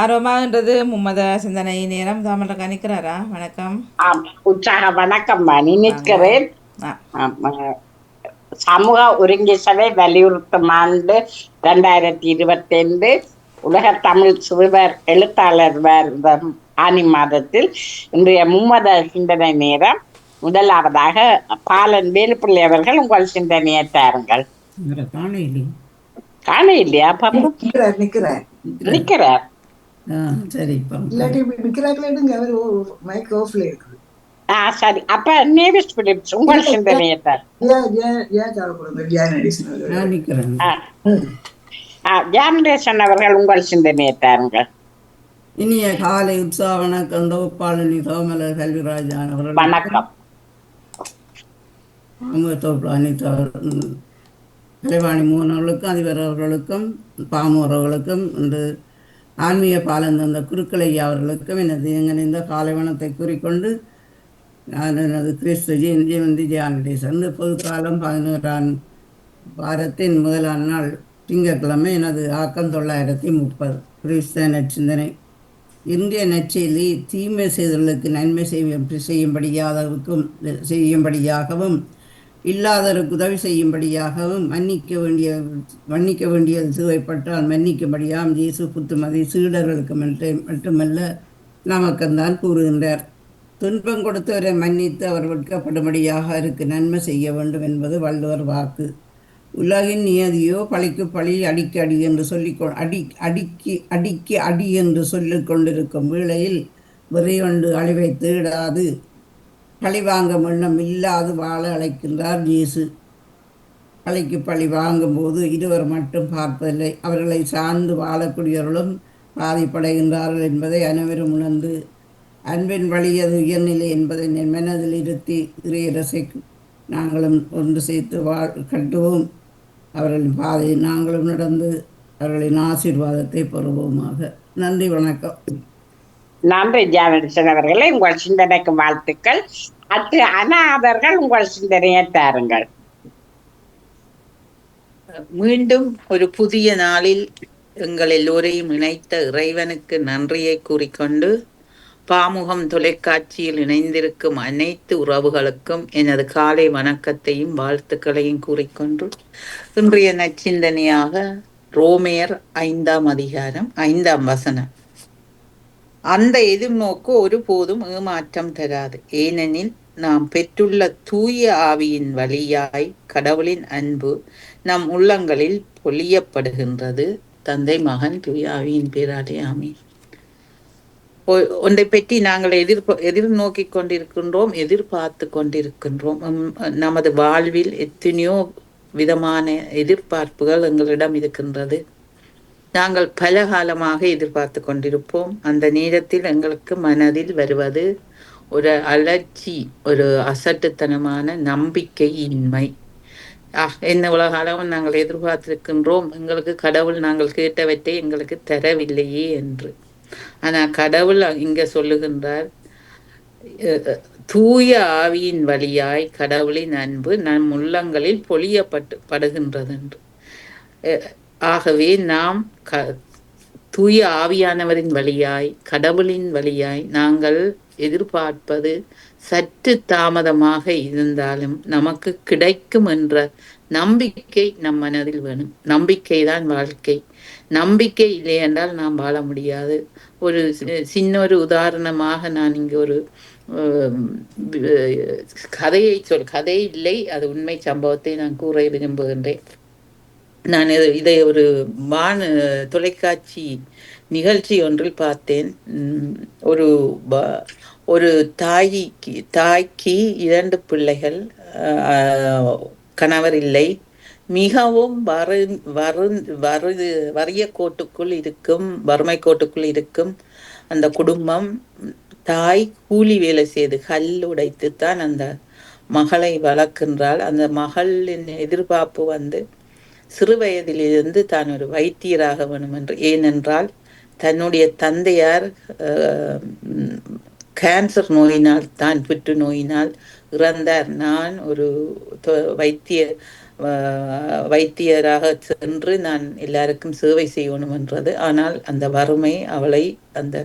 ஆர்வமாகன்றது மும்மத சிந்தனை நேரம் தாமரை கணிக்கிறாரா? வணக்கம். உற்சாக வணக்கம் வாணி. வாங்க. நிற்கிறேன். சமூக ஒருங்கி சபை வலியுறுத்தும் ஆண்டு 2025 உலக தமிழ் சிறுவர் எழுத்தாளர் வருடம் ஆனி மாதத்தில் இன்றைய மும்மத சிந்தனை நேரம். முதலாவதாக பாலன் வேலுப்பிள்ளை அவர்கள் உங்கள் சிந்தனையை தாருங்கள். காண இல்லையா? நிற்கிறார். சரி, சரி. அப்ப நேவிஸ் பிலிப்ஸ் உங்கள் சிந்தனையை தார். ஜானடேசன் அவர்கள் உங்கள் சிந்தனையை தாருங்கள். இனிய காலை உற்சாக வணக்கம். தொகுப்பாளனி சோமலர் கல்விராஜான் அவர்கள் வணக்கம். கலைவாணி மோகன் அவர்களுக்கும் அதிபர் அவர்களுக்கும் பாமூர் அவர்களுக்கும் இன்று ஆன்மீக பாலன் தந்த குருக்களையா அவர்களுக்கும் எனது எங்கணிந்த காலை வனத்தை கூறிக்கொண்டு எனது கிறிஸ்து ஜெயந்தி ஜானடேசன். பொதுக்காலம் 11ஆம் வாரத்தின் முதலாம் நாள் திங்கட்கிழமை. எனது ஆக்கம் 930. கிறிஸ்தவ நற்சிந்தனை. இந்திய நற்செய்தி தீமை செய்தவர்களுக்கு நன்மை செய்யும்படியாகவும் இல்லாதவருக்கு உதவி செய்யும்படியாகவும் மன்னிக்க வேண்டியது சுவைப்பட்டால் மன்னிக்கும்படியாகவும் இயேசு புத்துமதி சீடர்களுக்கு மட்டுமல்ல நமக்குந்தான் கூறுகின்றார். துன்பம் கொடுத்தவரை மன்னித்து அவர் வெட்கப்படும்படியாக அவருக்கு நன்மை செய்ய வேண்டும் என்பது வள்ளுவர் வாக்கு. உலகின் நியதியோ பழிக்கு பழி அடிக்கு அடி என்று அடி என்று சொல்லிக் கொண்டிருக்கும் வேளையில் வெறியொண்டு அழிவை தேடாது பழி வாங்க எண்ணம் இல்லாது வாழ அழைக்கின்றார் இயேசு. பழிக்கு பழி வாங்கும்போது இருவர் மட்டும் பார்ப்பதில்லை, அவர்களை சார்ந்து வாழக்கூடியவர்களும் பாதிப்படைகின்றார்கள் என்பதை அனைவரும் உணர்ந்து அன்பின் வழியது உயர்நிலை என்பதை மனதில் இருத்தி இறையரசை நாங்களும் ஒன்று சேர்த்து கட்டுவோம். அவர்களின் பாதையை நாங்களும் நடந்து அவர்களின் ஆசீர்வாதத்தை பெறுவோமாக. நன்றி, வணக்கம். நன்றி ஜானடேசன் அவர்களே, உங்கள் சிந்தனைக்கு வாழ்த்துக்கள். அனாதர்கள் உங்கள் சிந்தனையை தாருங்கள். மீண்டும் ஒரு புதிய நாளில் எங்கள் எல்லோரையும் இணைத்த இறைவனுக்கு நன்றியை கூறிக்கொண்டு பாமுகம் தொலைக்காட்சியில் இணைந்திருக்கும் அனைத்து உறவுகளுக்கும் எனது காலை வணக்கத்தையும் வாழ்த்துக்களையும் கூறிக்கொண்டு இன்றைய நற்சிந்தனையாக ரோமையர் 5ஆம் அதிகாரம் 5ஆம் வசனம். அந்த எதிர்நோக்கு ஒருபோதும் ஏமாற்றம் தராது, ஏனெனில் நாம் பெற்றுள்ள தூய ஆவியின் வழியாய் கடவுளின் அன்பு நம் உள்ளங்களில் பொழியப்படுகின்றது. தந்தை மகன் தூய ஆவியின் பேராலே ஆமீன். ஒன்றை பற்றி நாங்கள் எதிர்நோக்கி கொண்டிருக்கின்றோம், எதிர்பார்த்து கொண்டிருக்கின்றோம். நமது வாழ்வில் எத்தனையோ விதமான எதிர்பார்ப்புகள் எங்களிடம் இருக்கின்றது. நாங்கள் பல காலமாக எதிர்பார்த்து கொண்டிருப்போம். அந்த நேரத்தில் எங்களுக்கு மனதில் வருவது ஒரு அலர்ஜி, ஒரு அசட்டுத்தனமான நம்பிக்கையின்மை. என்ன உலகாலமும் நாங்கள் எதிர்பார்த்திருக்கின்றோம், எங்களுக்கு கடவுள் நாங்கள் கேட்டவற்றை எங்களுக்கு தரவில்லையே என்று. ஆனால் கடவுள் இங்க சொல்லுகின்றார், தூய ஆவியின் வழியாய் கடவுளின் அன்பு நம் உள்ளங்களில் பொழியப்படுகின்றது என்று. ஆகவே நாம் தூய ஆவியானவரின் வழியாய் கடவுளின் வழியாய் நாங்கள் எதிர்பார்ப்பது சற்று தாமதமாக இருந்தாலும் நமக்கு கிடைக்கும் என்ற நம்பிக்கை நம் மனதில் வேணும். நம்பிக்கைதான் வாழ்க்கை. நம்பிக்கை இல்லை என்றால் நாம் வாழ முடியாது. ஒரு சின்ன ஒரு உதாரணமாக நான் இங்கு ஒரு கதை இல்லை, அது உண்மை சம்பவத்தை நான் கூற விரும்புகின்றேன். நான் இதை ஒரு தொலைக்காட்சி நிகழ்ச்சி ஒன்றில் பார்த்தேன். ஒரு தாய்க்கு 2 பிள்ளைகள், கணவர் இல்லை, மிகவும் வறிய கோட்டுக்குள் இருக்கும், வறுமை கோட்டுக்குள் இருக்கும் அந்த குடும்பம். தாய் கூலி வேலை செய்து கல் உடைத்துத்தான் அந்த மகளை வளர்க்கின்றாள். அந்த மகளின் எதிர்பார்ப்பு சிறு வயதிலிருந்து தான் ஒரு வைத்தியராக வேணும் என்று. ஏனென்றால் தன்னுடைய தந்தையார் கேன்சர் நோயினால், தான் புற்று நோயினால் இறந்தார். நான் ஒரு வைத்தியராக சென்று நான் எல்லாருக்கும் சேவை செய்யணும் என்றது. ஆனால் அந்த வறுமை அவளை அந்த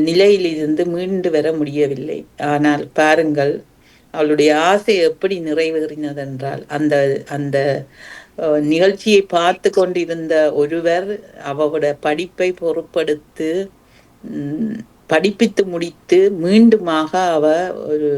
நிலையிலிருந்து மீண்டு வர முடியவில்லை. ஆனால் பாருங்கள், அவளுடைய ஆசை எப்படி நிறைவேறினதென்றால், அந்த அந்த நிகழ்ச்சியை பார்த்து கொண்டிருந்த ஒருவர் அவளோட படிப்பை பொறுப்படுத்து படிப்பித்து முடித்து மீண்டுமாக அவ ஒரு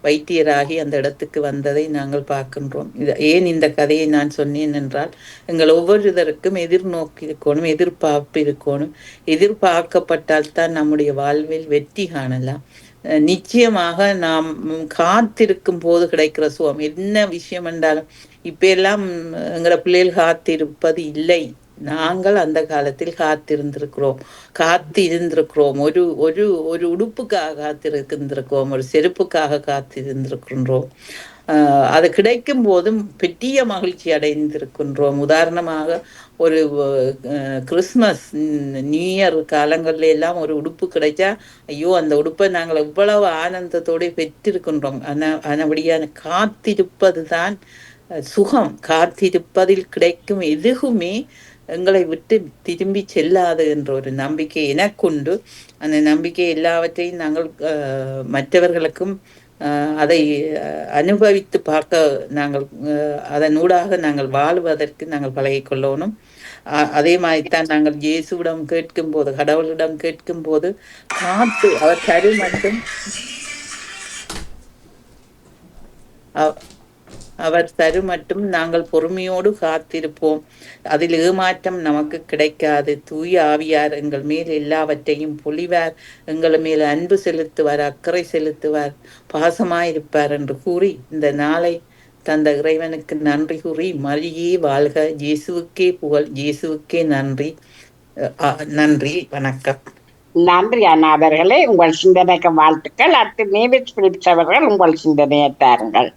வைத்தியராகி அந்த இடத்துக்கு வந்ததை நாங்கள் பார்க்கின்றோம். ஏன் இந்த கதையை நான் சொன்னேன் என்றால், எங்கள் ஒவ்வொருவருக்கும் எதிர்நோக்கி இருக்கணும், எதிர்பார்ப்பு இருக்கணும். எதிர்பார்க்கப்பட்டால் தான் நம்முடைய வாழ்வில் வெற்றி காணலாம். நிச்சயமாக நாம் காத்திருக்கும் போது கிடைக்கிற சுகம் என்ன விஷயம் என்றாலும், இப்ப எல்லாம் எங்களோட பிள்ளைகள் காத்திருப்பது இல்லை. நாங்கள் அந்த காலத்தில் காத்திருந்திருக்கிறோம். ஒரு ஒரு ஒரு உடுப்புக்காக காத்திருக்கின்றோம், ஒரு செருப்புக்காக காத்திருந்திருக்கின்றோம். அது கிடைக்கும் போதும் பெரிய மகிழ்ச்சி அடைந்திருக்கின்றோம். உதாரணமாக ஒரு கிறிஸ்மஸ் நியூ இயர் காலங்கள்ல எல்லாம் ஒரு உடுப்பு கிடைச்சா, ஐயோ அந்த உடுப்பை நாங்கள் எவ்வளவு ஆனந்தத்தோடு பெற்றிருக்கின்றோம். ஆனபடியான காத்திருப்பது தான் சுகம். காத்திருப்பதில் கிடைக்கும் எதுவுமே எங்களை விட்டு திரும்பி செல்லாது என்ற ஒரு நம்பிக்கை எனக்குண்டு. அந்த நம்பிக்கை எல்லாவற்றையும் நாங்கள் மற்றவர்களுக்கும் அதை அனுபவித்து பார்க்க நாங்கள் அதனூடாக நாங்கள் வாழ்வதற்கு நாங்கள் பழகிக்கொள்ளணும். அதே மாதிரித்தான் நாங்கள் இயேசுவிடம் கேட்கும் போது, கடவுளிடம் கேட்கும் போது காத்து அவர் தரு மட்டும் அவர் தரு மட்டும் நாங்கள் பொறுமையோடு காத்திருப்போம். அதில் ஏமாற்றம் நமக்கு கிடைக்காது. தூய ஆவியார் எங்கள் மேல் எல்லாவற்றையும் பொழிவார், எங்கள் மேல் அன்பு செலுத்துவார், அக்கறை செலுத்துவார், பாசமாயிருப்பார் என்று கூறி இந்த நாளை தந்த இறைவனுக்கு நன்றி கூறி, மரியே வாழ்க, இயேசுவுக்கே புகழ், இயேசுவுக்கே நன்றி. நன்றி, வணக்கம். நன்றி அண்ணா அவர்களே, உங்கள் சிந்தனைக்கு வாழ்த்துக்கள். அடுத்து நேவிஸ் பிலிப்ஸ் அவர்கள் உங்கள் சிந்தனையை தாருங்கள்.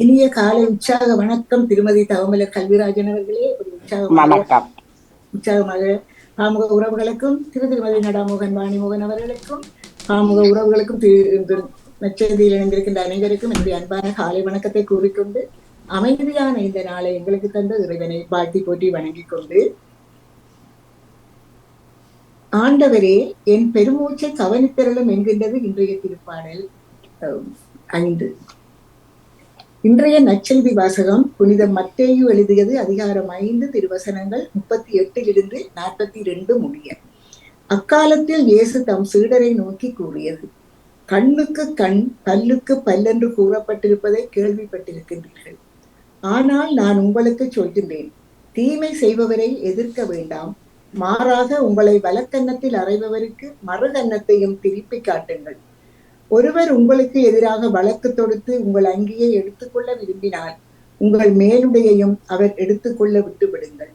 இனிய காலை உற்சாக வணக்கம் திருமதி தவமலர் கல்விராஜன் அவர்களே. உற்சாகமாக பாமுக உறவுகளுக்கும் திருமதி நடாமோகன் வாணிமோகன் அவர்களுக்கும் பாமுக உறவுகளுக்கும் நச்செய்தியில் இணைந்திருக்கின்ற அனைவருக்கும் என்னுடைய அன்பான காலை வணக்கத்தை கூறிக்கொண்டு, அமைதியான இந்த நாளை எங்களுக்கு தந்த இறைவனை வாழ்த்தி போற்றி வணங்கிக் கொண்டு, ஆண்டவரே என் பெருமூச்சை கவனித்தரலும் என்கின்றது இன்றைய திருப்பாடல் 5. இன்றைய நற்செய்தி வாசகம் புனித மத்தேயு எழுதியது அதிகாரம் 5 திருவசனங்கள் 38 42 முடிய. அக்காலத்தில் இயேசு தம் சீடரை நோக்கி கூறியது, கண்ணுக்கு கண் பல்லுக்கு பல்லென்று கூறப்பட்டிருப்பதை கேள்விப்பட்டிருக்கின்றீர்கள். ஆனால் நான் உங்களுக்கு சொல்கின்றேன், தீமை செய்பவரை எதிர்க்க வேண்டாம், மாறாக உங்களை வலக்கன்னத்தில் அறைபவருக்கு மறுகன்னத்தையும் திருப்பி காட்டுங்கள். ஒருவர் உங்களுக்கு எதிராக வழக்கு தொடுத்து உங்கள் அங்கியை எடுத்துக்கொள்ள விரும்பினால் உங்கள் மேலுடையையும் அவர் எடுத்துக்கொள்ள விட்டு விடுங்கள்.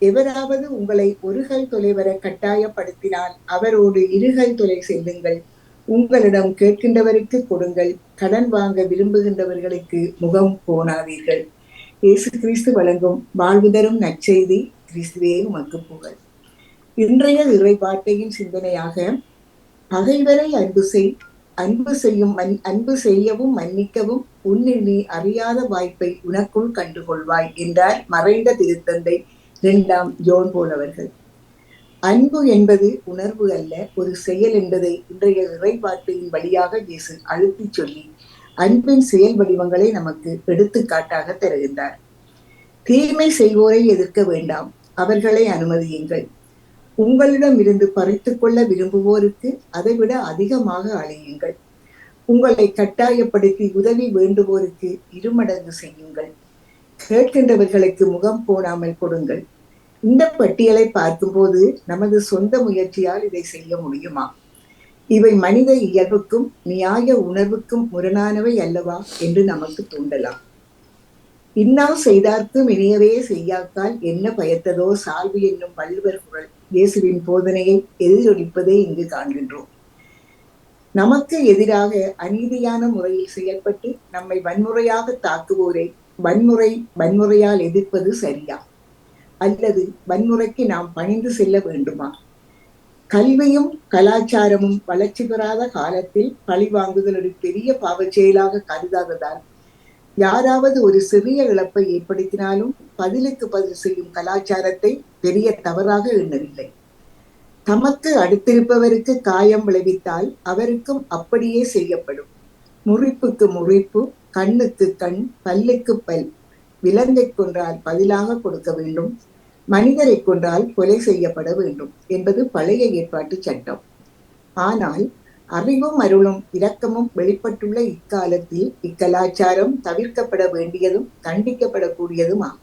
எவராவது உங்களை ஒரு கல் தொலை வர கட்டாயப்படுத்தினால் அவரோடு 2 கல் தொலை செல்லுங்கள். உங்களிடம் கேட்கின்றவருக்கு கொடுங்கள், கடன் வாங்க விரும்புகின்றவர்களுக்கு முகம் போனாதீர்கள். இயேசு கிறிஸ்து வழங்கும் வாழ்வு தரும் நற்செய்தி. கிறிஸ்துவே உமக்கு புகழ். இன்றைய இறைவார்த்தையின் சிந்தனையாக, பகைவரை அன்பு செய்யவும் மன்னிக்கவும் உன்னை நீ அறியாத வாய்ப்பை உனக்குள் கண்டுகொள்வாய் என்றார் மறைந்த திருத்தந்தை 2ஆம் ஜோன் போல் அவர்கள். அன்பு என்பது உணர்வு அல்ல, ஒரு செயல் என்பதை இன்றைய இறைவார்த்தையின் வழியாக இயேசு அழுத்தி சொல்லி அன்பின் செயல் வடிவங்களை நமக்கு எடுத்துக்காட்டாக தருகின்றார். தீமை செய்வோரை எதிர்க்க வேண்டாம், அவர்களை அனுமதியுங்கள். உங்களிடம் இருந்து பறித்துக் கொள்ள விரும்புவோருக்கு அதைவிட அதிகமாக அழையுங்கள். உங்களை கட்டாயப்படுத்தி உதவி வேண்டுவோருக்கு 2 மடங்கு செய்யுங்கள். கேட்கின்றவர்களுக்கு முகம் போடாமல் கொடுங்கள். இந்த பட்டியலை பார்க்கும்போது நமது சொந்த முயற்சியால் இதை செய்ய முடியுமா? இவை மனித இயல்புக்கும் நியாய உணர்வுக்கும் முரணானவை அல்லவா என்று நமக்கு தூண்டலாம். இன்னா செய்தார்க்கும் இனியவே செய்யாக்கால் என்ன பயத்ததோ சால்வி என்னும் வள்ளுவர் குரல் இயேசுவின் போதனையை எதிரொலிப்பதை இங்கு காண்கின்றோம். நமக்கு எதிராக அநீதியான முறையில் செயல்பட்டு நம்மை வன்முறையாக தாக்குவோரை வன்முறையால் எதிர்ப்பது சரியா, அல்லது வன்முறைக்கு நாம் பணிந்து செல்ல வேண்டுமா? கல்வியும் கலாச்சாரமும் வளர்ச்சி பெறாத காலத்தில் பழி வாங்குதல் ஒரு பெரிய பாவச் செயலாக கருதாததால் யாராவது ஒரு சிறிய இழப்பை ஏற்படுத்தினாலும் பதிலுக்கு பதில் செய்யும் கலாச்சாரத்தை பெரிய தவறாக எண்ணவில்லை. தமக்கு அடுத்திருப்பவருக்கு காயம் விளைவித்தால் அவருக்கும் அப்படியே செய்யப்படும். முறிப்புக்கு முறிப்பு, கண்ணுக்கு கண், பல்லுக்கு பல். விலங்கை கொன்றால் பதிலாக கொடுக்க வேண்டும், மனிதரை கொன்றால் கொலை செய்யப்பட வேண்டும் என்பது பழைய ஏற்பாட்டு சட்டம். ஆனால் அறிவும் அருளும் இரக்கமும் வெளிப்பட்டுள்ள இக்காலத்தில் இக்கலாச்சாரம் தவிர்க்கப்பட வேண்டியதும் கண்டிக்கப்படக்கூடியதும் ஆகும்.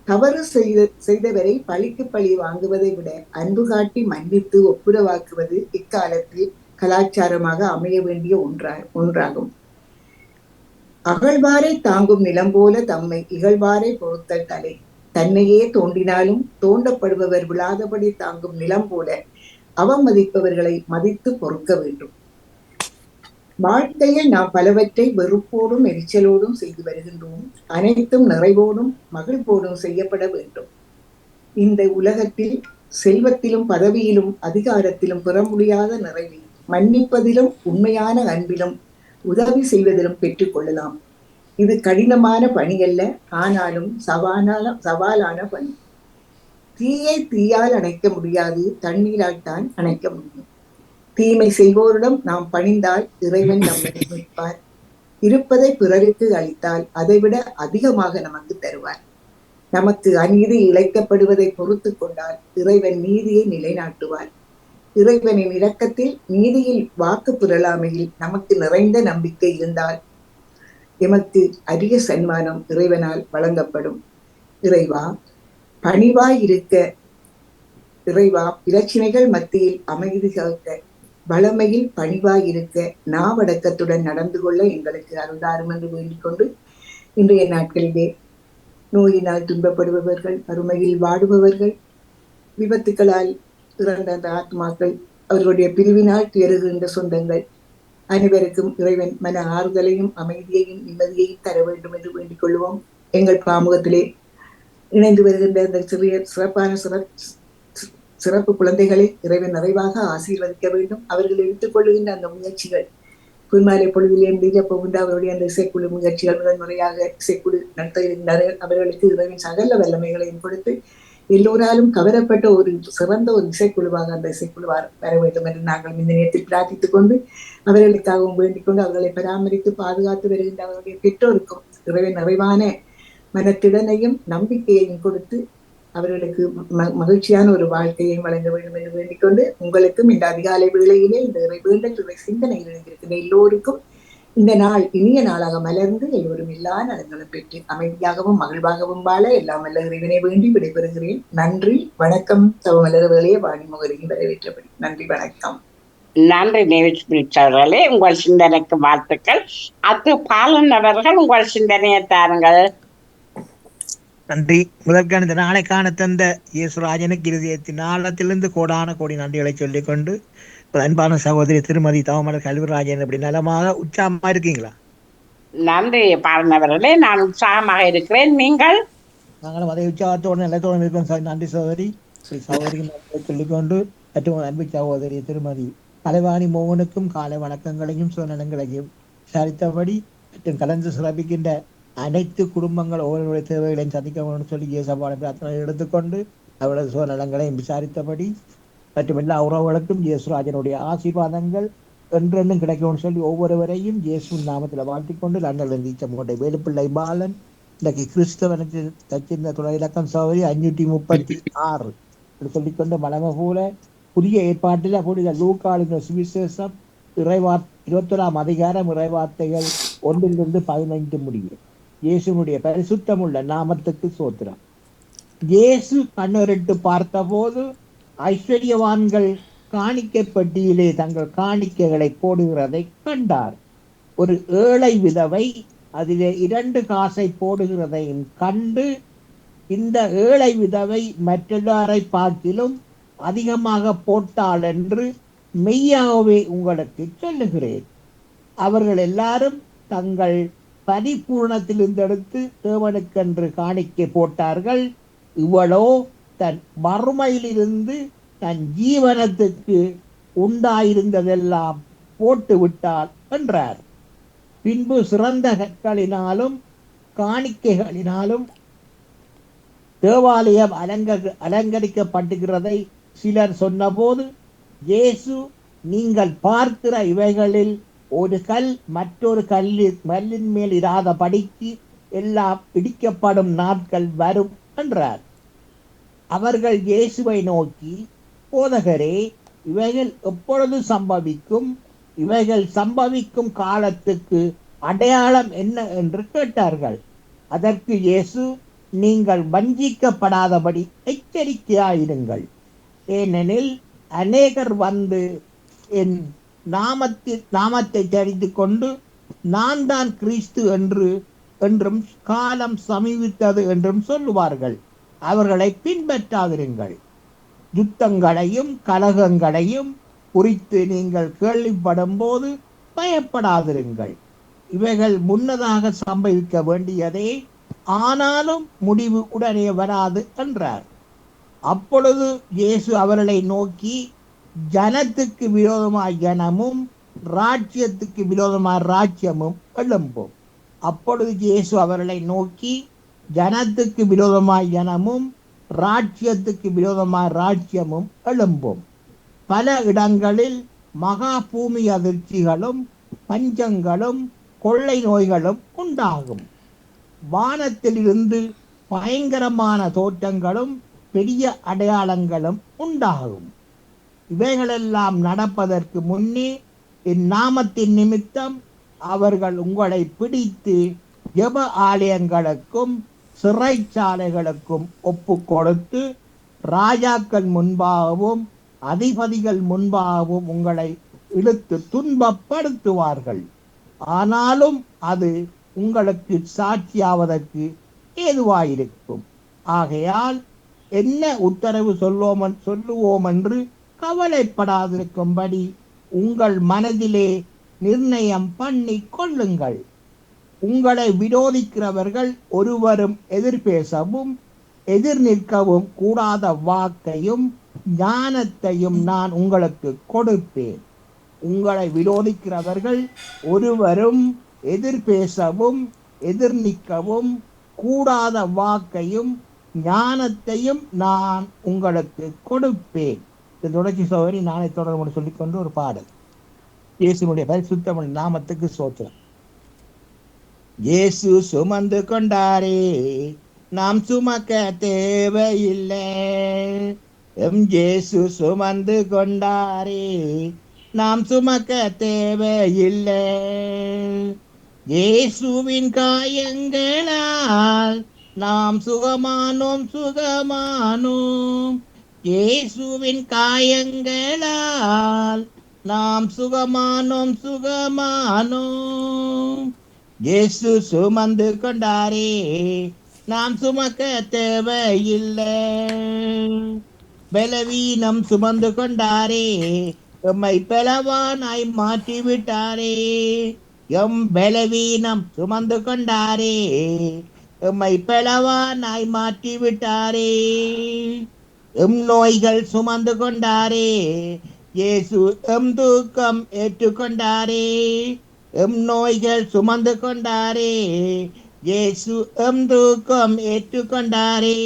தவறு செய்தவரை பழிக்கு பழி வாங்குவதை விட அன்பு காட்டி மன்னித்து ஒப்புரவாக்குவது இக்காலத்தில் கலாச்சாரமாக அமைய வேண்டிய ஒன்றாகும். அகழ்வாரை தாங்கும் நிலம் போல தம்மை இகழ்வாரை பொறுத்தல் தலை. தன்னையே தோண்டினாலும் தோண்டப்படுபவர் விழாதபடி தாங்கும் நிலம் போல அவமதிப்பவர்களை மதித்து பொறுக்க வேண்டும். வாழ்க்கையில் நாம் பலவற்றை வெறுப்போடும் எரிச்சலோடும் செய்து வருகின்றோம். அனைத்தும் நிறைவோடும் மகிழ்வோடும் செய்யப்பட வேண்டும். இந்த உலகத்தில் செல்வத்திலும் பதவியிலும் அதிகாரத்திலும் பெற முடியாத நிறைவை மன்னிப்பதிலும் உண்மையான அன்பிலும் உதவி செய்வதிலும் பெற்றுக் கொள்ளலாம். இது கடினமான பணி அல்ல, ஆனாலும் சவாலான பணி. தீயை தீயால் அணைக்க முடியாது, தண்ணீரால் தான் அணைக்க முடியும். தீமை செய்வோரிடம் நாம் பணிந்தால் இறைவன் நம்மை மீட்பார். இருப்பதை பிறருக்கு அளித்தால் அதைவிட அதிகமாக நமக்கு தருவார். நமக்கு அநீதி இழைக்கப்படுவதை பொறுத்து கொண்டால் இறைவன் நீதியை நிலைநாட்டுவார். இறைவனின் இரக்கத்தில் நீதியில் வாக்கு பெறலாமையில் நமக்கு நிறைந்த நம்பிக்கை இருந்தால் எமக்கு அரிய சன்மானம் இறைவனால் வழங்கப்படும். இறைவா பணிவாய் இருக்க, இறைவா பிரச்சனைகள் மத்தியில் அமைதி காக்க, வளமையில் பணிவாய் இருக்க, நாவடக்கத்துடன் நடந்து கொள்ள எங்களுக்கு அருள்தாரும் என்று வேண்டிக் கொண்டு, இன்றைய நாட்களிலே நோயினால் துன்பப்படுபவர்கள், வறுமையில் வாடுபவர்கள், விபத்துக்களால் இறந்த அந்த ஆத்மாக்கள், அவர்களுடைய பிரிவினால் துயருகின்ற சொந்தங்கள் அனைவருக்கும் இறைவன் மன ஆறுதலையும் அமைதியையும் நிம்மதியையும் தர வேண்டும் என்று வேண்டிக் கொள்வோம். எங்கள் பாமுகத்திலே இணைந்து வருகின்ற அந்த சிறப்பான சிறப்பு குழந்தைகளை இறைவன் நிறைவாக ஆசீர்வதிக்க வேண்டும். அவர்கள் எடுத்துக்கொள்ளுகின்ற அந்த முயற்சிகள், குன்மாலை பொழுதிலே முடிய போகின்ற அவருடைய அந்த இசைக்குழு முயற்சிகள், முதன்முறையாக இசைக்குழு நடத்துகின்றார்கள். அவர்களுக்கு இறைவன் சகல வல்லமைகளையும் கொடுத்து எல்லோராலும் கவரப்பட்ட ஒரு சிறந்த ஒரு இசைக்குழுவாக அந்த இசைக்குழு வர வேண்டும் என்று நாங்கள் இந்த நேரத்தில் பிரார்த்தித்துக் கொண்டு, அவர்களுக்காகவும் வேண்டிக் கொண்டு, அவர்களை பராமரித்து பாதுகாத்து வருகின்ற அவருடைய பெற்றோருக்கும் இறைவன் நிறைவான மனத்திடனையும் நம்பிக்கையையும் கொடுத்து அவர்களுக்கு மகிழ்ச்சியான ஒரு வாழ்க்கையையும் வழங்க வேண்டும் என்று வேண்டிக் கொண்டு, உங்களுக்கும் இந்த அதிகாலை வேளையிலே இந்த வேண்டல் சிந்தனையில் இருந்திருக்கின்ற எல்லோருக்கும் இந்த நாள் இனிய நாளாக மலர்ந்து எல்லோரும் எல்லா நலங்களும் பெற்று அமைதியாகவும் மகிழ்வாகவும் வாழ எல்லாம் வல்ல இறைவனை வேண்டி விடைபெறுகிறேன். நன்றி, வணக்கம். தவமலர்களே வாணி முகரையும் வரவேற்றபடி நன்றி, வணக்கம். நன்றி நேவிச்சவர்களே, உங்கள் சிந்தனைக்கு வாழ்த்துக்கள். அது பாலன் அவர்கள் உங்கள் சிந்தனையை தாருங்கள். நன்றி. முதற்கான இந்த நாளைக்கான தந்த இயேசுராஜனுக்கு இருதயத்தின் ஆழத்திலிருந்து கோடான கோடி நன்றிகளை சொல்லிக்கொண்டு, அன்பான சகோதரி திருமதி தவமலர் கல்விராஜன் அப்படி நலமாக உற்சாகமா இருக்கீங்களா? நன்றி பாலனவர்களே, நான் உற்சாகமாக இருக்கிறேன். நீங்கள்? நாங்களும் அதே உற்சாகத்தோடு நிலத்தோடு இருக்கோம். நன்றி சகோதரி. சகோதரி சொல்லிக்கொண்டு மற்றும் அன்பு சகோதரி திருமதி கலைவாணி மோகனுக்கும் காலை வணக்கங்களையும் சுநலங்களையும் விசாரித்தபடி மற்றும் கலந்து சிறப்பிக்கின்ற அனைத்து குடும்பங்கள் ஒவ்வொருடைய தேவைகளையும் சந்திக்க சொல்லி இயேசப்பான பிரார்த்தனை எடுத்துக்கொண்டு அவரது சுநலங்களையும் விசாரித்தபடி மற்றும் எல்லா உறவுகளுக்கும் இயேசுராஜனுடைய ஆசீர்வாதங்கள் என்றென்றும் கிடைக்கும்னு சொல்லி ஒவ்வொருவரையும் இயேசு நாமத்தில் வாழ்த்திக்கொண்டு லண்டனில் நீச்சமோட்டை வேலுப்பிள்ளை பாலன் இன்றைக்கு கிறிஸ்தவனுக்கு தச்சிருந்த துணை இலக்கம் சௌகரி 536 சொல்லிக்கொண்டு மலம போல புதிய ஏற்பாட்டில் புனித லூக்காளின் சுவிசேஷம் 21ஆம் அதிகாரம் இறைவார்த்தைகள் 1-15 முடியும். இயேசுனுடைய பரிசுத்தமுள்ள நாமத்துக்கு சோத்திரம். இயேசு கண்ணொரிட்டு பார்த்தபோது ஐஸ்வர்யவான்கள் காணிக்கை பெட்டியிலே தங்கள் காணிக்கைகளை போடுகிறதை கண்டார். ஒரு ஏழை விதவை அதிலே 2 காசை போடுகிறதையும் கண்டு, இந்த ஏழை விதவை மற்றெல்லாரை பார்க்கிலும் அதிகமாக போட்டாள் என்று மெய்யாகவே உங்களுக்கு சொல்லுகிறேன். அவர்கள் எல்லாரும் தங்கள் பரிபூர்ணத்திலிருந்து எடுத்து தேவனுக்கென்று காணிக்கை போட்டார்கள். இவளோ தன் மறுமையிலிருந்து தன் ஜீவனத்துக்கு உண்டாயிருந்ததெல்லாம் போட்டு விட்டாள் என்றார். பின்பு சிறந்த கற்களினாலும் காணிக்கைகளினாலும் தேவாலயம் அலங்கரிக்கப்பட்டுகிறதை சிலர் சொன்னபோது, இயேசு, நீங்கள் பார்க்கிற இவைகளில் ஒரு கல் மற்றொரு கல்லின் மேல் இராதபடிக்கு எல்லாம் இடிக்கப்படும் நாட்கள் வரும் என்றார். அவர்கள் இயேசுவை நோக்கி, போதகரே, இவைகள் எப்பொழுது சம்பவிக்கும்? இவைகள் சம்பவிக்கும் காலத்துக்கு அடையாளம் என்ன என்று கேட்டார்கள். அதற்கு இயேசு, நீங்கள் வஞ்சிக்கப்படாதபடி எச்சரிக்கையாயிருங்கள். ஏனெனில் அநேகர் வந்து என் நாமத்தை தெரிந்து கொண்டு, நான் தான் கிறிஸ்து என்றும் காலம் சமீபித்தது என்றும் சொல்லுவார்கள். அவர்களை பின்பற்றாதிருங்கள். யுத்தங்களையும் கலகங்களையும் குறித்து நீங்கள் கேள்விப்படும் போது பயப்படாதிருங்கள். இவைகள் முன்னதாக சம்பவிக்க வேண்டியதே, ஆனாலும் முடிவு உடனே வராது என்றார். அப்பொழுது இயேசு அவர்களை நோக்கி, ஜனத்துக்கு விரோதமாய் ஜனமும் ராஜ்யத்துக்கு விரோதமாய் ராஜ்யமும் எழும்பும். அப்பொழுது இயேசு அவர்களை நோக்கி, ஜனத்துக்கு விரோதமாய் ஜனமும் ராஜ்யத்துக்கு விரோதமாய் ராஜ்யமும் எழும்பும். பல இடங்களில் மகா பூமி அதிர்ச்சிகளும் பஞ்சங்களும் கொள்ளை நோய்களும் உண்டாகும். வானத்திலிருந்து பயங்கரமான தோற்றங்களும் பெரிய அடையாளங்களும் உண்டாகும். இவைகளெல்லாம் நடப்பதற்கு முன்னே என் நாமத்தின் நிமித்தம் அவர்கள் உங்களை பிடித்து ஜெப ஆலயங்களுக்கும் சிறைச்சாலைகளுக்கும் ஒப்பு கொடுத்து ராஜாக்கள் முன்பாகவும் அதிபதிகள் முன்பாகவும் உங்களை இழுத்து துன்பப்படுத்துவார்கள். ஆனாலும் அது உங்களுக்கு சாட்சியாவதற்கு ஏதுவாயிருக்கும். ஆகையால் என்ன உத்தரவு சொல்லுவோம் என்று கவலைப்படாதிருக்கும்படி உங்கள் மனதிலே நிர்ணயம் பண்ணி கொள்ளுங்கள். உங்களை விரோதிக்கிறவர்கள் ஒருவரும் எதிர்பேசவும் எதிர் நிற்கவும் கூடாத வாக்கையும் ஞானத்தையும் நான் உங்களுக்கு கொடுப்பேன். உங்களை விரோதிக்கிறவர்கள் ஒருவரும் எதிர்பேசவும் எதிர் நிற்கவும் கூடாத வாக்கையும் ஞானத்தையும் நான் உங்களுக்கு கொடுப்பேன். இந்த தொடர்ச்சி சோதரி நாளை தொடர்பு சொல்லிக்கொண்டு ஒரு பாடல். இயேசுனுடைய பரிசுத்த நாமத்துக்கு சோத்திரம். இயேசு சுமந்து கொண்டாரே, நாம் சுமக்க தேவையில்லை. இயேசு சுமந்து கொண்டாரே, நாம் சுமக்க தேவையில்லை. இயேசுவின் காயங்களால் நாம் சுகமானோம். இயேசுவின் காயங்களால் நாம் சுகமானோம். இயேசு சுமந்து கொண்டாரே, நாம் சுமக்க தேவையில்லை. பலவீனம் சுமந்து கொண்டாரே, எம்மை பலவானாய் மாற்றி விட்டாரே. எம் பலவீனம் சுமந்து கொண்டாரே, எம்மை பலவானாய் மாற்றி விட்டாரே. எம் நோய்கள் சுமந்து கொண்டாரே, இயேசு எம் தூக்கம் ஏற்றுக்கொண்டாரே. எம் நோய்கள் சுமந்து கொண்டாரே, இயேசு எம் தூக்கம் ஏற்றுக்கொண்டாரே.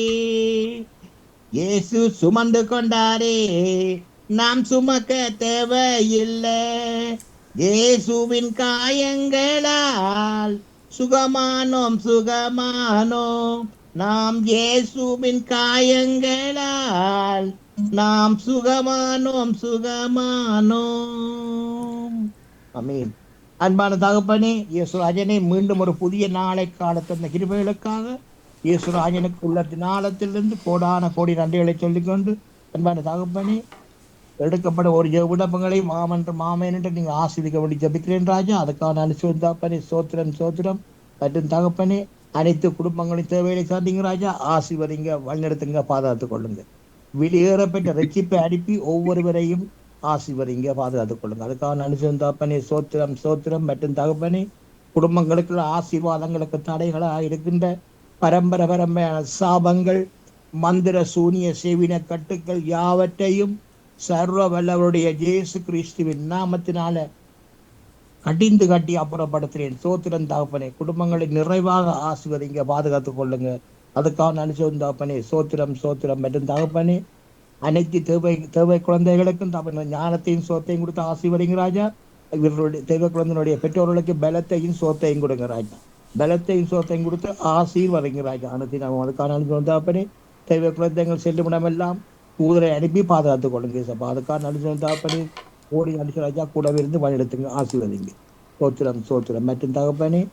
இயேசு சுமந்து கொண்டாரே, நாம் சுமக்க தேவையில்லை. இயேசுவின் காயங்களால் சுகமானோம். நாம் இயேசுவின் காயங்களால் நாம் சுகமானோம். ஆமென். அன்பான தகப்பனே, இயேசுராஜனை மீண்டும் ஒரு புதிய நாளை கால தந்த கிருபைகளுக்காக இயேசுராஜனுக்கு உள்ளத்தின் ஆழத்திலிருந்து கோடான கோடி நன்றிகளை சொல்லிக்கொண்டு, அன்பான தகப்பனே, எடுக்கப்பட ஒரு விடப்பங்களை மாமன் என்று நீங்கள் ஆசிரிக்க வேண்டி ஜபிக்கிறேன் ராஜா. அதுக்கான அனுசோதாப்பனே சோத்திரம் மற்றும் தகப்பனே, அனைத்து குடும்பங்களின் தேவைகளை சார்ந்தீங்க ராஜா. ஆசிர்வதிங்க, வழிநடத்துங்க, பாதுகாத்துக் கொள்ளுங்க. வெளியேறப்பட்ட ரட்சிப்பை அனுப்பி ஒவ்வொருவரையும் ஆசிர்வதிங்க, பாதுகாத்துக் கொள்ளுங்க. அதுக்கான அனுசோதாப்பனே சோத்திரம் மற்றும் தகப்பனே, குடும்பங்களுக்கு ஆசீர்வாதங்களுக்கு தடைகளாக இருக்கின்ற பரம்பரையான சாபங்கள், மந்திர சூனிய சேவின கட்டுக்கள் யாவற்றையும் சர்வ வல்லவருடைய இயேசு கிறிஸ்துவின் நாமத்தினால கடிந்து கட்டி அப்புறப்படுத்துகிறேன். சோத்திரம் தகப்பனே, குடும்பங்களை நிறைவாக ஆசிர்வதிங்க, பாதுகாத்துக் கொள்ளுங்க. அதுக்காக நினைச்சோம் தகப்பனே. சோத்திரம் சோத்திரம் மற்றும் தகப்பனே, அனைத்து தேவை குழந்தைகளுக்கும் தகப்பனே ஞானத்தையும் சோத்தையும் கொடுத்து ஆசீர்வதிங்க ராஜா. இவர்களுடைய தேவை குழந்தைகளுடைய பெற்றோர்களுக்கு பலத்தையும் சோத்தையும் கொடுங்க ராஜா. பலத்தையும் சோத்தையும் கொடுத்து ஆசீர்வதிங்க ராஜா. அனைத்து நாம் அதுக்கான நினைச்சோம் தகப்பனே. தேவை குழந்தைகள் செல்லும் இடமெல்லாம் தூதரை அனுப்பி பாதுகாத்துக் கொள்ளுங்க சப்பா. அதுக்காக நினைச்சோம் தகப்பனே. ஓடி அடிச்ச ராஜா கூடவே இருந்து வழிநடத்துங்க, ஆசீர்வதிங்க. சோத்திரம் சோத்திரம் மற்றும் தகப்பனே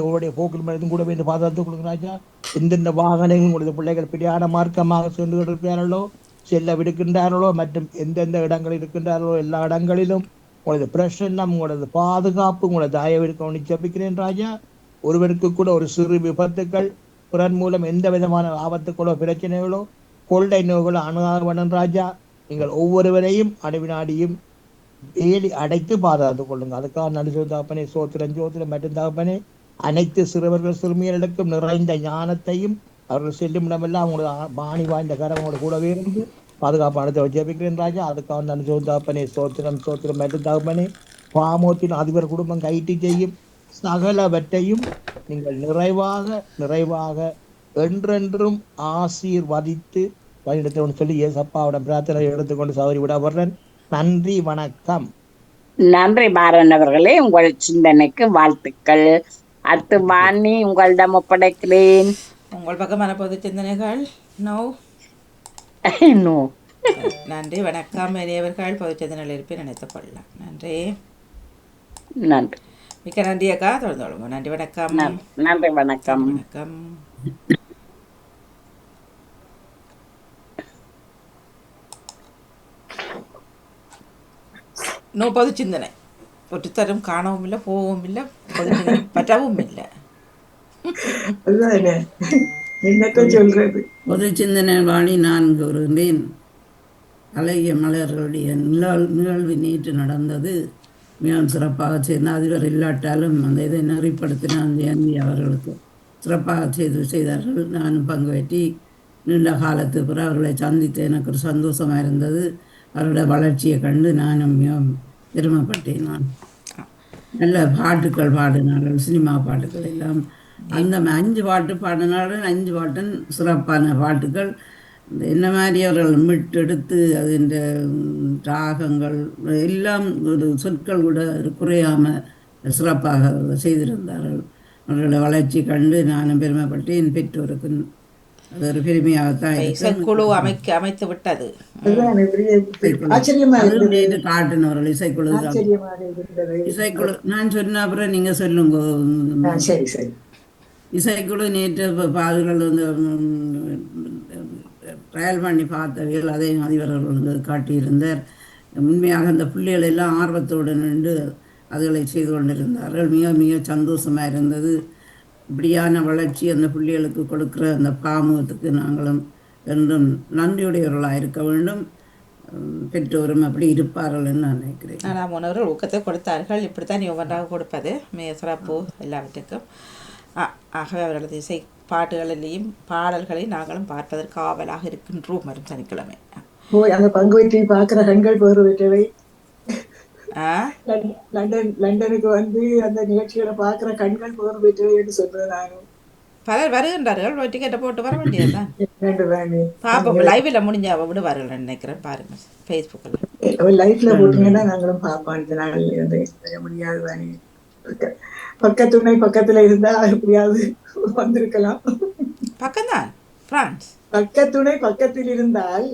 உங்களுடைய போக்கில் மனிதன் கூட வந்து பாதுகாத்துக் கொடுங்க ராஜா. எந்தெந்த வாகனங்கள் உங்களது பிள்ளைகள் பிரியான மார்க்கமாக சென்று கொண்டிருக்கிறார்களோ, செல்ல விடுக்கின்றார்களோ, மற்றும் எந்தெந்த இடங்களில் இருக்கின்றார்களோ எல்லா இடங்களிலும் உங்களது பிரசன்னம், உங்களது பாதுகாப்பு, உங்களது தயவு இருக்க ஜெபிக்கிறேன் ராஜா. ஒருவருக்கு கூட ஒரு சிறு விபத்துக்கள், பிறன் மூலம் எந்த விதமான ஆபத்துக்களோ பிரச்சனைகளோ கொள்ளை நோய்களோ அணுகாவனம் ராஜா. நீங்கள் ஒவ்வொருவரையும் அணுவினாடியும் வேலி அடைத்து பாதுகாத்துக் கொள்ளுங்க. அதுக்காக நடுசோ தாப்பனே. சோத்திரம் ஜோத்திரம் மற்றும் தாப்பனே, அனைத்து சிறுவர்கள் சிறுமியர்களுக்கும் நிறைந்த ஞானத்தையும் அவர்கள் செல்லும் இடமெல்லாம் அவங்களோட பாணி வாய்ந்த கரங்களோட கூடவே இருந்து பாதுகாப்பு அனுப்ப ஜெபிக்கிறேன் ராஜா. அதுக்காக நடுசோ தாப்பனே. சோத்திரம் சோத்திரம் மற்றும் தாப்பனே, பாமோத்தின் அதிபர் குடும்பம் கைட்டு செய்யும் சகலவற்றையும் நீங்கள் நிறைவாக என்றென்றும் ஆசீர்வதித்து வழிநடத்தணும்னு சொல்லி ஏசப்பாவிடம் பிரார்த்தனை எடுத்துக்கொண்டு சௌரி விட வர்றேன். நன்றி, வணக்கம். நன்றி பாரன் அவர்களே, உங்கள் சிந்தனைக்கு வாழ்த்துக்கள். அடுத்து வாணி, உங்களிடம் ஒப்படைக்கிறேன். உங்கள் பக்கமான பொது சிந்தனைகள். No no. நன்றி, வணக்கம். பெரியவர்கள் பொது சிந்தனைகள் இருப்பேன் நினைத்துக் கொள்ளலாம். நன்றி நன்றி. மிக்க நன்றி அக்கா. தொடர்ந்து கொள்ளுங்க. நன்றி, வணக்கம். நன்றி, வணக்கம். வணக்கம். நோ பொது சிந்தனை. ஒற்றுத்தரும் காணவும் இல்லை, போகவும் இல்லை, பொது சிந்தனை பற்றவும் இல்லை. சொல்றது பொது சிந்தனை வாணி நான் கூறுகின்றேன். அழகிய மலர்களுடைய நிகழ்வு நேற்று நடந்தது. மிகவும் சிறப்பாக செய்து அதிபர் இல்லாட்டாலும் அந்த இதை நெறிப்படுத்தின அந்த எம்பி அவர்களுக்கு சிறப்பாக செய்தார்கள். நானும் பங்கு பெற்றி நீண்ட காலத்து பிறகு அவர்களை சந்தித்து எனக்கு ஒரு சந்தோஷமாக இருந்தது. அவருடைய வளர்ச்சியை கண்டு நானும் மிகவும் பெருமைப்பட்டேன். நான் நல்ல பாட்டுக்கள் பாடினார்கள், சினிமா பாட்டுக்கள் எல்லாம். அந்த 5 பாட்டு பாடினார்கள். 5 பாட்டும் சிறப்பான பாட்டுகள். என்ன மாதிரி அவர்கள் மீட்டெடுத்து அதின் ராகங்கள் எல்லாம் ஒரு சொற்கள் கூட குறையாமல் சிறப்பாக செய்திருந்தார்கள். அவர்களுடைய வளர்ச்சி கண்டு நானும் பெருமைப்பட்டு என் பெற்றோருக்கு அது ஒரு பெருமையாகத்தான் இசைக்குழு அமைத்து விட்டது. காட்டினவர்கள் இசைக்குழு நான் சொன்ன அப்புறம் நீங்க சொல்லுங்க. இசைக்குழு நேற்று பாதுகள் வந்து ட்ரையல் பண்ணி பார்த்தவர்கள் அதையும் அதிபர்கள் வந்து காட்டியிருந்தார். உண்மையாக அந்த பிள்ளைகள் எல்லாம் ஆர்வத்தோடு நின்று அதுகளை செய்து கொண்டிருந்தார்கள். மிக மிக சந்தோஷமாக இருந்தது. இப்படியான வளர்ச்சி அந்த பிள்ளைகளுக்கு கொடுக்குற அந்த பாமுகத்துக்கு நாங்களும் என்றும் நன்றியுடையவர்களாக இருக்க வேண்டும். பெற்றோரும் அப்படி இருப்பார்கள் என்று நான் நினைக்கிறேன். ஆனால் முன்னவர்கள் ஊக்கத்தை கொடுத்தார்கள். இப்படித்தான் நீ ஒவ்வொன்றாக கொடுப்பது மிக சிறப்பு எல்லாவற்றுக்கும். ஆகவே அவர்களது இசை பாட்டுகளிலேயும் பாடல்களையும் நாங்களும் பார்ப்பதற்கு ஆவலாக இருக்கின்றோம். வரும் சனிக்கிழமை அந்த பங்கு வெற்றி பார்க்கிற கண்கள் போர்வை லண்டனுக்கு வந்து அந்த நிகழ்ச்சிகளை பார்க்கிற கண்கள் போர்வை சொல்றேன். நானும் பலர் வருகின்றார்கள். டிக்கெட்டை போட்டு வர வேண்டியதுதான். பாப்போம், லைவ்ல முடிஞ்ச விடுவார்கள் நினைக்கிறேன். பாருங்க ஃபேஸ்புக்கில் லைஃப்ல போட்டீங்கன்னா நாங்களும் பார்ப்போம். இந்த நாள் முடியாது தானே. பக்கத்துணை பக்கத்துல இருந்தா எப்படியாவது வந்திருக்கலாம். பக்கம்தான் பிரான்ஸ். பக்கத்துணை பக்கத்தில் இருந்தால்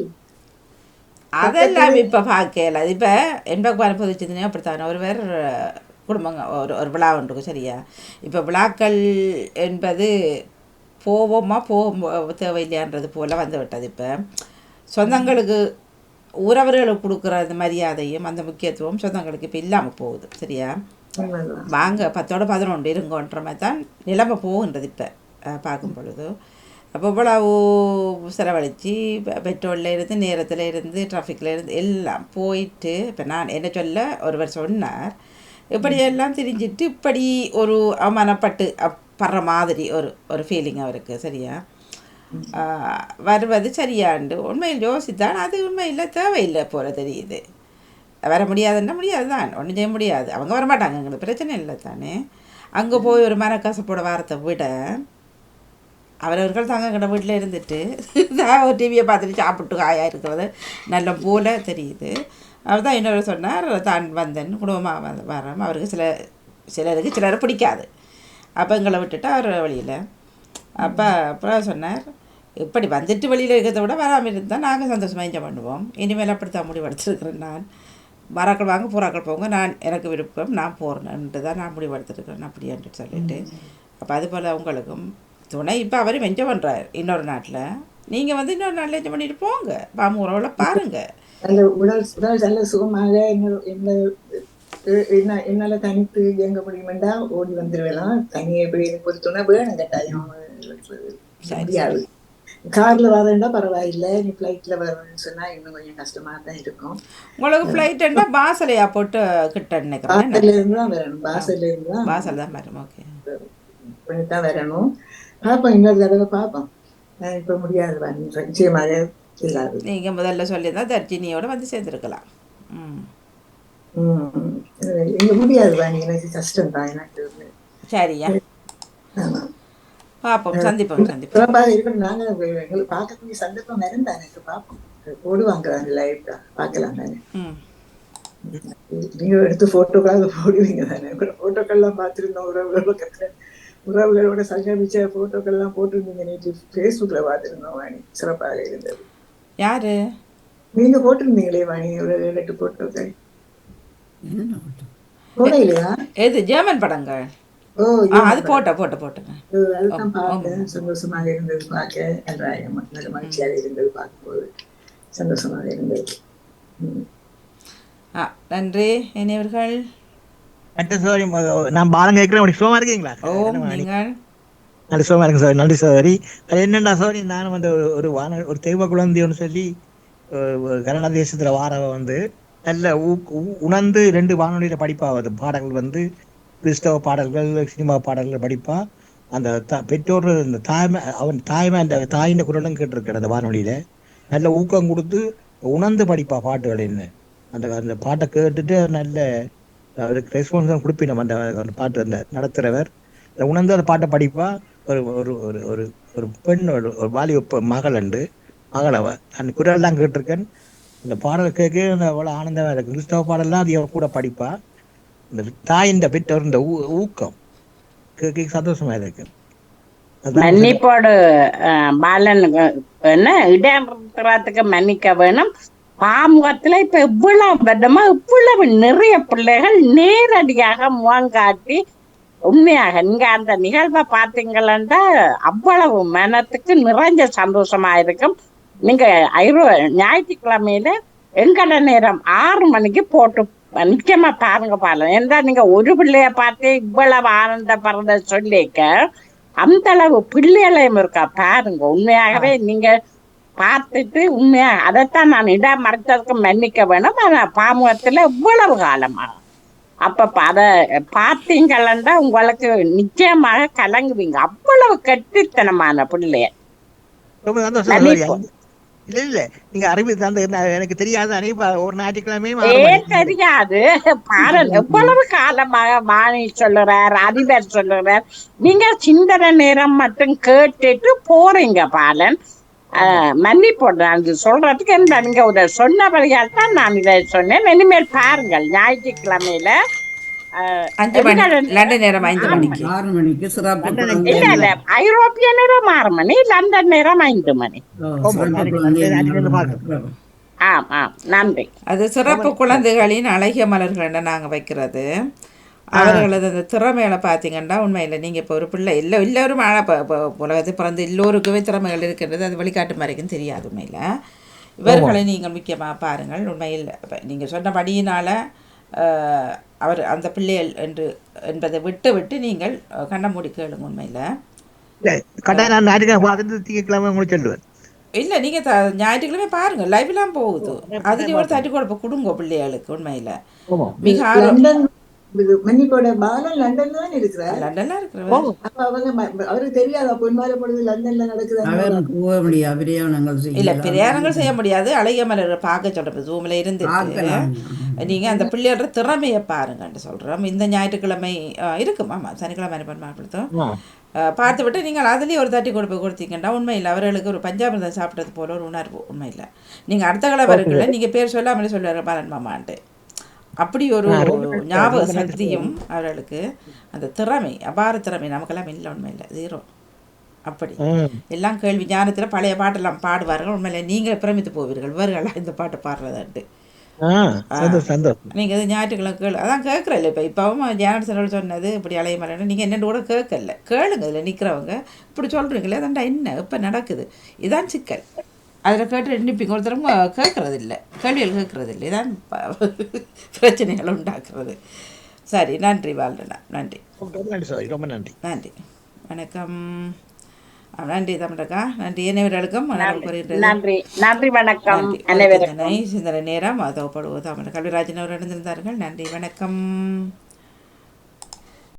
அதெல்லாம் இப்ப பார்க்கல. இப்ப என்பக்கு அனுபவிச்சதுனே அப்படித்தான். ஒருவர் குடும்பங்க ஒரு விழா ஒன்றுக்கு சரியா. இப்போ விழாக்கள் என்பது போவோமா தேவையில்லையான்றது போல் வந்து விட்டது. இப்போ சொந்தங்களுக்கு உறவர்களுக்கு கொடுக்குற அந்த மரியாதையும் அந்த முக்கியத்துவம் சொந்தங்களுக்கு இப்போ இல்லாமல் போகுது. சரியா, வாங்க 10ஓட 11 இருங்கன்ற மாதிரி தான் நிலைமை போகின்றது இப்போ பார்க்கும் பொழுது. அப்போ இவ்வளவு செலவழித்து பெட்ரோலில் இருந்து நேரத்தில் இருந்து டிராஃபிக்கில் இருந்து எல்லாம் போயிட்டு இப்போ நான் என்ன சொல்ல ஒருவர் சொன்னார், இப்படியெல்லாம் திரிஞ்சிட்டு இப்படி ஒரு அவமானப்பட்டு படுற மாதிரி ஒரு ஃபீலிங் அவருக்கு. சரியா, வருவது சரியாண்டு உண்மையில் யோசித்தான். அது உண்மையில் தேவையில்லை போல தெரியுது. வர முடியாதுன்னா முடியாது தான், ஒன்றும் செய்ய முடியாது. அவங்க வரமாட்டாங்க, எங்களுக்கு பிரச்சனை இல்லை தானே. அங்கே போய் ஒரு மரக்காசப்போட வாரத்தை விட அவரவர்கள் தங்கக்கிட்ட வீட்டில் இருந்துட்டு நான் ஒரு டிவியை பார்த்துட்டு சாப்பிட்டு காயாக இருக்கிறது நல்ல போல தெரியுது. அவர் தான் இன்னொரு சொன்னார், தான் வந்தேன் குடும்பமாக வரோம், அவருக்கு சிலருக்கு சிலரை பிடிக்காது, அப்போ எங்களை விட்டுட்டு அவர் வழியில். அப்புறம் சொன்னார், இப்படி வந்துட்டு வெளியில் இருக்கிறத விட வராமல் இருந்தால் நாங்கள் சந்தோஷமாக என்ஜாய் பண்ணுவோம். இனிமேல் அப்படித்தான் முடிவெடுத்துருக்கிறேன் நான். மராக்கள் வாங்க பூராக்கள் போங்க, நான் எனக்கு விருப்பம், நான் போகிறேன்ட்டு தான் நான் முடிவெடுத்துருக்கிறேன் அப்படின்ட்டு சொல்லிட்டு. அப்போ அதுபோல் உங்களுக்கும் துணை இப்போ அவரும் என்ஜாய் பண்ணுறாரு இன்னொரு நாட்டில், நீங்கள் வந்து இன்னொரு நாட்டில் என்ஜாய் பண்ணிட்டு போங்க, பாமூரோவில் பாருங்கள். அந்த உடல் நல்ல சுகமாக என்னால தனித்து இயங்க முடியுமெண்டா ஓடி வந்துருவேலாம். தனியை எப்படி எனக்கு ஒரு துணை வேணும் கட்டாயம். முடியாது. கார்ல வரேன்டா பரவாயில்லை, நீ ஃப்ளைட்ல வரணும்னு சொன்னா இன்னும் கொஞ்சம் கஷ்டமா தான் இருக்கும். உங்களுக்கு ஃப்ளைட்டுன்னா பாசலையா போட்டு கிட்ட நினைக்கிறேன். பாசல்ல இருந்து தான் வரணும். பாசல் தான் வரும். ஓகே, தான் வரணும். பார்ப்போம், இன்னொரு தடவை பார்ப்போம். இப்ப முடியாது, நிச்சயமாக இல்லாது. நீங்க முதல்ல சொல்லியிருந்தா தர்ஜினியோட வந்து சேர்ந்துருக்கலாம். இங்க முடியாது, எனக்கு கஷ்டம் தான். எனக்கு சரியா, பார்ப்போம், சந்திப்போம். சிறப்பாக இருக்கணும். நாங்க எங்களுக்கு பார்க்கக்கூடிய சந்தர்ப்பம் இருந்தா எனக்கு பார்ப்போம். போடுவாங்க லைவ் பார்க்கலாம் தானே. நீங்க எடுத்து போட்டோக்களாக போடுவீங்க தானே. போட்டோக்கள்லாம் பார்த்துருந்தோம், உறவுகளோட சங்கமிச்ச போட்டோக்கள்லாம் போட்டிருந்தீங்க. நேற்று ஃபேஸ்புக்ல பார்த்துருந்தோம் வாணி, சிறப்பாக இருந்தது. யாரு நீங்க போட்டிருந்தீங்களே வாணி ஒரு 2 போட்டோக்கள் போட இல்லையா? எது ஜெர்மன் படங்கள்? அது போட்டுங்க. அதுதான் பார்த்தேன், சந்தோஷமாக இருந்தது பார்க்க. நல்ல மகிழ்ச்சியாக இருந்தது, பார்க்கும்போது சந்தோஷமாக இருந்தது. நன்றி. இனியவர்கள் நான் பாலம் கேட்கிறேன், சுகமா இருக்கீங்களா? நல்ல சுகமா இருக்கு சார், நன்றி சோதரி. அது என்னென்னா சோதரி, நானும் வந்து ஒரு தெய்வ குழந்தை ஒன்று சொல்லி கனடா தேசத்துல வாரவ வந்து நல்ல உணர்ந்து 2 வானொலியில படிப்பாவது பாடல்கள் வந்து கிறிஸ்தவ பாடல்கள், சினிமா பாடல்கள் படிப்பா. அந்த பெற்றோர் இந்த தாய்மை அந்த தாயின் குரலும் கேட்டிருக்கிற அந்த வானொலியில நல்ல ஊக்கம் கொடுத்து உணர்ந்து படிப்பா பாட்டுகள். என்ன அந்த பாட்டை கேட்டுட்டு நல்ல அதுக்கு ரெஸ்பான்ஸ் தான் கொடுப்பினோம். அந்த பாட்டு அந்த நடத்துகிறவர் உணர்ந்து அந்த பாட்டை படிப்பா. ஒரு ஒரு ஒரு ஒரு ஒரு பெண், ஒரு வாலிப மகள் மகளவ அந்த குரல் தான் கேட்டிருக்கேன். இந்த பாடல் கேட்க அவ்வளோ ஆனந்தமாக இருக்கு. கிறிஸ்தவ பாடல்லாம் அது கூட படிப்பா. இந்த தாயின் பெற்றோர் இந்த ஊக்கம் கேட்க சந்தோஷமா இருக்கு. மன்னிப்போடு பாலன் என்ன இடத்துக்கு மன்னிக்க வேணும். பாமுகத்துல இப்ப இவ்வளவு பதமா இவ்வளவு நிறைய பிள்ளைகள் நேரடியாக முகங்காட்டி உண்மையாக நீங்க அந்த நிகழ்வை பார்த்தீங்களா அவ்வளவு மனத்துக்கு நிறைஞ்ச சந்தோஷமா இருக்கும். நீங்க ஞாயிற்றுக்கிழமையில எங்கட நேரம் 6 மணிக்கு போட்டு நிச்சயமா பாருங்க பாருங்க. ஏன்னா நீங்க ஒரு பிள்ளைய பார்த்து இவ்வளவு ஆனந்தப்படுறத சொல்லிக்க அந்த அளவு பிள்ளைகளையும் இருக்கா பாருங்க. உண்மையாகவே நீங்க பார்த்துட்டு உண்மையா அதைத்தான் நான் இடம் மறைச்சதுக்கு மன்னிக்க வேணும். ஆனா பாமுகத்துல இவ்வளவு காலமா அப்ப அதை பார்த்தீங்களா உங்களுக்கு நிச்சயமாக கலங்குவீங்க. அவ்வளவு கெட்டித்தனமான பிள்ளைய. இல்ல நீங்க அறிவு எனக்கு தெரியாது. ஒரு ஞாயிற்றுக்கிழமை தெரியாது பாருங்க. எவ்வளவு காலமாக வாணி சொல்லுறார், அதிபர் சொல்லுறார். நீங்க சிந்தனை நேரம் மட்டும் கேட்டுட்டு போறீங்க பாலன். மன்னிப்போடு நான் சொல்றதுக்கு என்ன நீங்க இதை சொன்னபடியால் தான் நான் இதை சொன்னேன். இனிமேல் பாருங்கள் ஞாயிற்றுக்கிழமையில 5 மணி லண்டன் நேரம் 5 மணிக்கு 6 மணிக்கு சிறப்பு இல்ல இல்ல ஐரோப்பிய நேரம் 6 மணி, லண்டன் நேரம் 5 மணி. ஆம் ஆம், நன்றி. அது சிறப்பு குழந்தைகளின் அழகிய மலர்கள் என்று நாங்கள் வைக்கிறது. அவர்களது அந்த திறமைகளை பார்த்தீங்கன்னா உண்மையில் நீங்கள் இப்போ ஒரு பிள்ளை எல்லோரும் உலகத்தை பிறந்து எல்லோருக்குமே திறமைகள் இருக்கின்றது. அது வெளிக்காட்டு மாதிரிக்கும் தெரியாது. உண்மையில் இவர்களை நீங்கள் முக்கியமாக பாருங்கள். உண்மையில் நீங்கள் சொன்னபடியினால் அவர் அந்த பிள்ளைகள் என்பதை விட்டு நீங்கள் கண்ண மூடி கேளுங்க. உண்மையில் இல்லை நீங்கள் ஞாயிற்றுக்கிழமை பாருங்கள், லைவ்லாம் போகுது. அதுலேயும் ஒரு தட்டி கொடுப்ப கொடுங்க பிள்ளைகளுக்கு. உண்மையில் மிக மன்னிப்போட பாலன் லண்டன்ல தான் இருக்கிறார். லண்டன்லாம் இருக்கிறவர் அப்ப அவங்க அவருக்கு தெரியாதா பொன்மாலை பொழுது லண்டன்ல நடக்குது. அவர் போக முடியாது, பிரயாணங்கள் இல்லை செய்யலாம். பிரயாணங்கள் செய்ய முடியாது. அழகிய மலர் பார்க்க சொல்கிறது ஜூமில் இருந்துட்டு பார்க்கலாம். நீங்கள் அந்த பிள்ளையோட திறமையை பாருங்கன்னு சொல்கிறோம். இந்த ஞாயிற்றுக்கிழமை இருக்கும், ஆமாம் சனிக்கிழமை பண்ணப்படுத்தும். பார்த்து விட்டு நீங்கள் அதுலேயே ஒரு தட்டி கொடுத்தீங்கன்னா உண்மையில் அவர்களுக்கு ஒரு பஞ்சாமிரதம் சாப்பிட்டது போல ஒரு உணர்வு. உண்மையில் நீங்கள் அடுத்த கிழமை இருக்குல்ல, நீங்கள் பேர் சொல்லாமலே சொல்லுவார் பாலன் மாமான்ட்டு. அப்படி ஒரு ஞாபக சக்தியும் அவர்களுக்கு, அந்த திறமை, அபார திறமை நமக்கெல்லாம் இல்லை. உண்மையில் ஜீரோ. அப்படி எல்லாம் கேள்வி ஞானத்தில் பழைய பாட்டெல்லாம் பாடுவார்கள். உண்மையில் நீங்கள் பிரமித்து போவீர்கள், இவர்களா இந்த பாட்டு பாடுறதான்ட்டு. நீங்கள் இது ஞாயிற்றுக்கிழமை கேளு, அதான் கேட்குறேன் இல்லை. இப்போவும் ஜானட் சொன்னது இப்படி அலைய மலைன்னு நீங்கள் என்னென்னு கூட கேட்கல. கேளுங்க, இதில் நிற்கிறவங்க இப்படி சொல்கிறீங்களே, அதான்டா என்ன இப்போ நடக்குது, இதான் சிக்கல். அதில் கேட்டு நிற்பிங்க. ஒருத்தரும் கேட்கறது இல்லை, கேள்விகள் கேட்கறது இல்லை, இதான் பிரச்சனைகளை உண்டாக்குறது. சரி, நன்றி வாழ்றா, நன்றி. ரொம்ப நன்றி. நன்றி, வணக்கம். நன்றி தமிழக்கா, நன்றி. அனைவர்களுக்கும் நன்றி, நன்றி, வணக்கம். சிந்தனை நேரம் தொகுப்படுவது தமிழ் கல்விராஜன் அவர் இணைந்திருந்தார்கள். நன்றி, வணக்கம்.